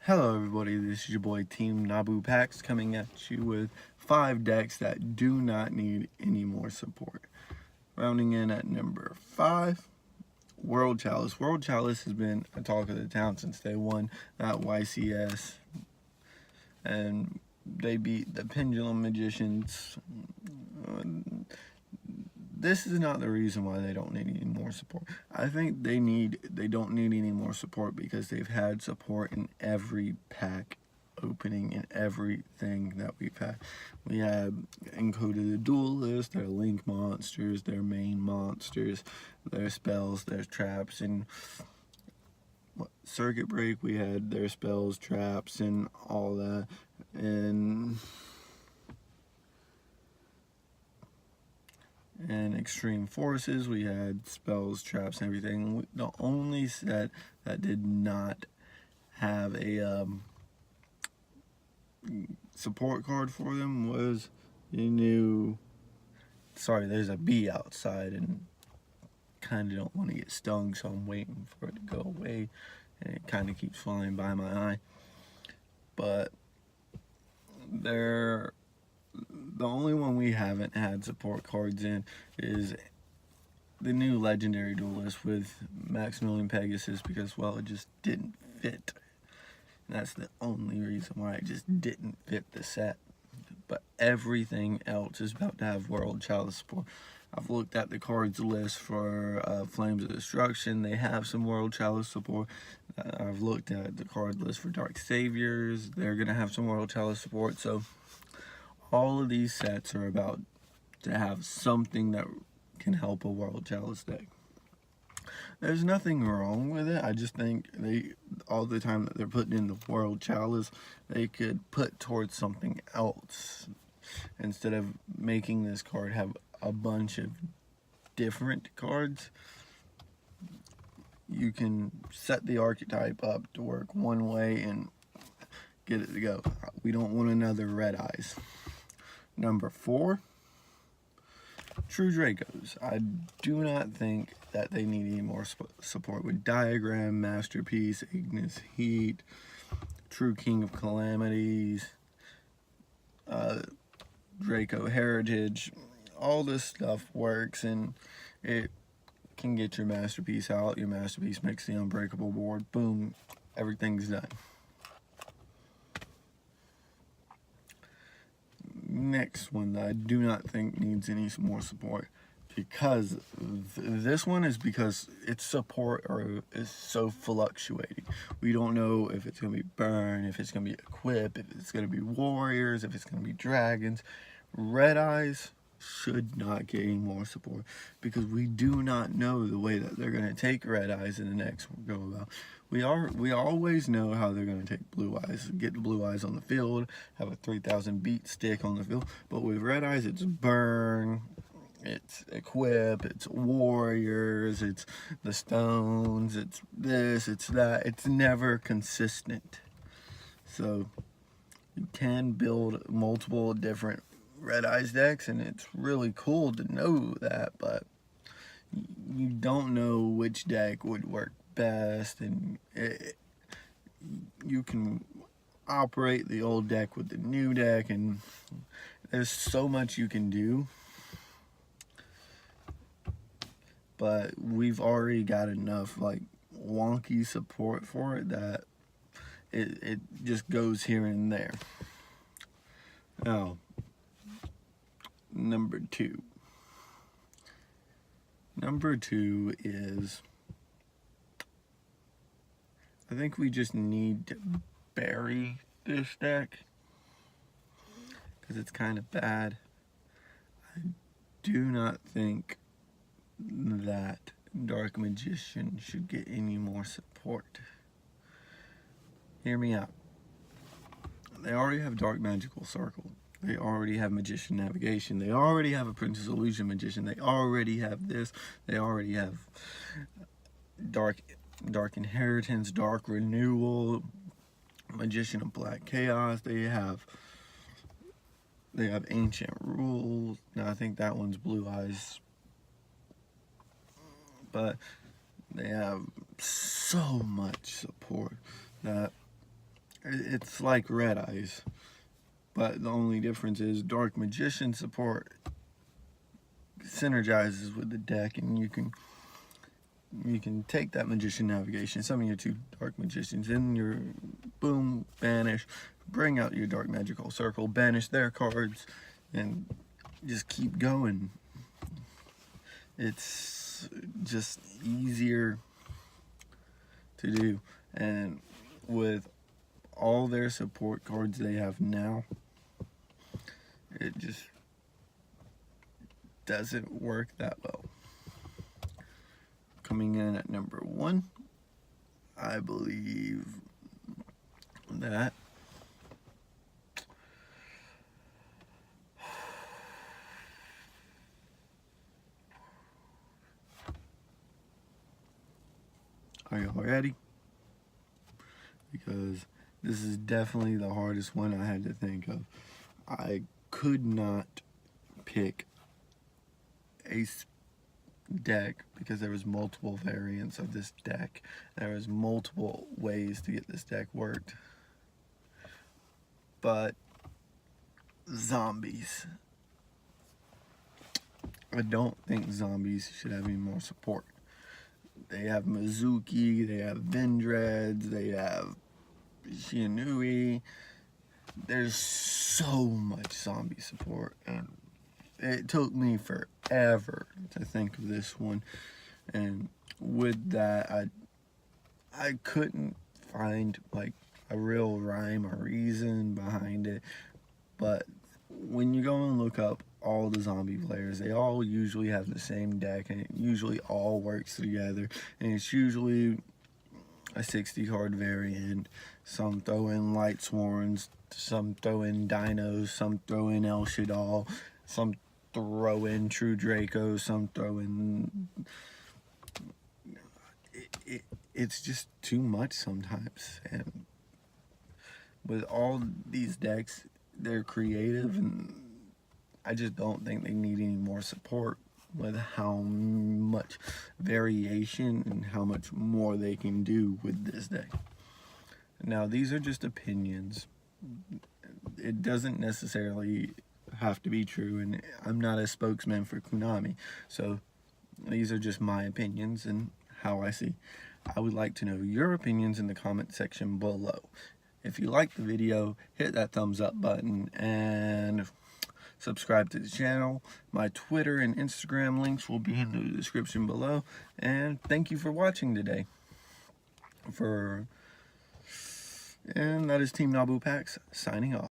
Hello everybody, this is your boy Team Nabu Pax coming at you with 5 decks that do not need any more support. Rounding in at number 5, World Chalice. World Chalice has been a talk of the town since day one at YCS, and they beat the Pendulum Magicians. This is not the reason why they don't need any more support. I think they don't need any more support because they've had support in every pack opening in everything that we've had. We have Encoded the Duelist, their link monsters, their main monsters, their spells, their traps, and Circuit Break we had their spells, traps, and all that. And Extreme Forces, we had spells, traps, and everything. The only set that did not have a support card for them was the new. Sorry, there's a bee outside, and kind of don't want to get stung, so I'm waiting for it to go away, and it kind of keeps flying by my eye. But the only one we haven't had support cards in is the new Legendary Duelist with Maximilian Pegasus, because, well, it just didn't fit. And that's the only reason why it just didn't fit the set. But everything else is about to have World Chalice support. I've looked at the cards list for Flames of Destruction. They have some World Chalice support. I've looked at the card list for Dark Saviors. They're going to have some World Chalice support. So all of these sets are about to have something that can help a World Chalice deck. There's nothing wrong with it. I just think all the time that they're putting in the World Chalice, they could put towards something else instead of making this card have a bunch of different cards. You can set the archetype up to work one way and get it to go. We don't want another Red Eyes. Number 4, True Dracos. I do not think that they need any more support with Diagram, Masterpiece, Ignis Heat, True King of Calamities, Draco Heritage. All this stuff works, and it can get your Masterpiece out. Your Masterpiece makes the Unbreakable board. Boom, everything's done. Next one that I do not think needs any more support, because this one is because its support is so fluctuating. We don't know if it's going to be Burn, if it's going to be Equip, if it's going to be Warriors, if it's going to be Dragons. Red Eyes should not get any more support because we do not know the way that they're going to take Red Eyes in the next go about. We always know how they're going to take Blue Eyes, get the Blue Eyes on the field, have a 3000 beat stick on the field. But with Red Eyes, it's Burn, it's Equip, it's Warriors, it's the Stones, it's this, it's that. It's never consistent. So you can build multiple different Red Eyes decks, and it's really cool to know that, but you don't know which deck would work best, and you can operate the old deck with the new deck, and there's so much you can do, but we've already got enough like wonky support for it that it just goes here and there. Now, number 2 is, I think we just need to bury this deck because it's kind of bad. I do not think that Dark Magician should get any more support. Hear me out. They already have Dark Magical Circle. They already have Magician Navigation. They already have a Princess Illusion Magician. They already have this. They already have Dark Inheritance, Dark Renewal, Magician of Black Chaos. They have Ancient Rules. Now I think that one's Blue Eyes. But they have so much support that it's like Red Eyes, but the only difference is Dark Magician support synergizes with the deck, and you can take that Magician Navigation, summon your 2 Dark Magicians in your boom, banish, bring out your Dark Magical Circle, banish their cards, and just keep going. It's just easier to do, and with all their support cards they have now, it just doesn't work that well. Coming in at number 1, I believe that are y'all ready? Because this is definitely the hardest one I had to think of. I could not pick a deck because there was multiple variants of this deck. There was multiple ways to get this deck worked. But zombies. I don't think zombies should have any more support. They have Mizuki, they have Vendreads, they have Shianui. There's so much zombie support, and it took me forever to think of this one. And with that, I couldn't find like a real rhyme or reason behind it. But when you go and look up all the zombie players, they all usually have the same deck, and it usually all works together, and it's usually a 60 card variant. Some throw in Light Sworns, some throw in Dinos, some throw in El Shaddoll, some throw in True Draco, some throw in... It's just too much sometimes. And with all these decks, they're creative, and I just don't think they need any more support with how much variation and how much more they can do with this deck. Now, these are just opinions. It doesn't necessarily have to be true, and I'm not a spokesman for Konami, so these are just my opinions and how I see. I would like to know your opinions in the comment section below. If you liked the video, hit that thumbs up button and subscribe to the channel. My Twitter and Instagram links will be in the description below. And thank you for watching today. And that is Team Nabu Pax signing off.